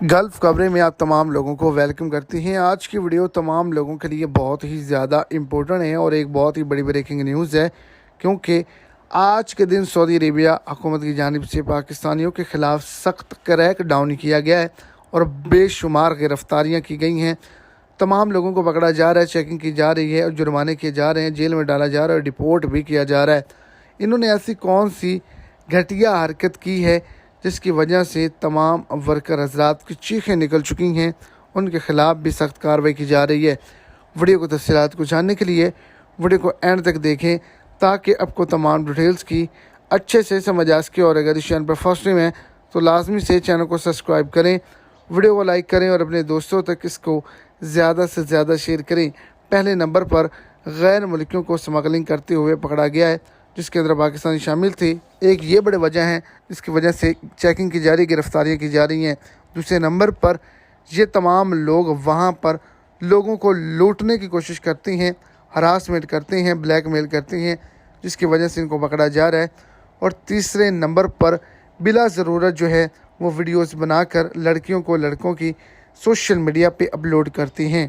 Gulf खबरें में आप तमाम लोगों को वेलकम करती हैं। आज की वीडियो तमाम लोगों के लिए बहुत ही ज़्यादा इम्पोर्टेंट है और एक बहुत ही बड़ी ब्रेकिंग न्यूज़ है, क्योंकि आज के दिन सऊदी अरेबिया हुकूमत की जानिब से पाकिस्तानियों के ख़िलाफ़ सख्त क्रैक डाउन किया गया है और बेशुमार गिरफ्तारियाँ की गई हैं। तमाम लोगों को पकड़ा जा रहा है, चेकिंग की जा रही है और जुर्माने किए जा रहे हैं, जेल में डाला जा रहा है और डिपोर्ट भी किया जा रहा है। इन्होंने ऐसी कौन सी घटिया हरकत की है जिसकी वजह से तमाम वर्कर हजरात की चीखें निकल चुकी हैं, उनके ख़िलाफ़ भी सख्त कार्रवाई की जा रही है। वीडियो को तफसीलात को जानने के लिए वीडियो को एंड तक देखें ताकि आपको तमाम डिटेल्स की अच्छे से समझ आ सके। और अगर इस चैनल पर फर्स्ट टाइम है तो लाजमी से चैनल को सब्सक्राइब करें, वीडियो को लाइक करें और अपने दोस्तों तक इसको ज़्यादा से ज़्यादा शेयर करें। पहले नंबर पर गैर मुल्कियों को स्मगलिंग करते हुए पकड़ा गया है, जिसके अंदर पाकिस्तानी शामिल थे। एक ये बड़े वजह है जिसकी वजह से चेकिंग की जा रही, गिरफ्तारियाँ की जा रही हैं। दूसरे नंबर पर ये तमाम लोग वहाँ पर लोगों को लूटने की कोशिश करते हैं, हरासमेंट करते हैं, ब्लैकमेल करते हैं, जिसकी वजह से इनको पकड़ा जा रहा है। और तीसरे नंबर पर बिला ज़रूरत जो है वो वीडियोज़ बनाकर लड़कियों को लड़कों की सोशल मीडिया पे अपलोड करते हैं।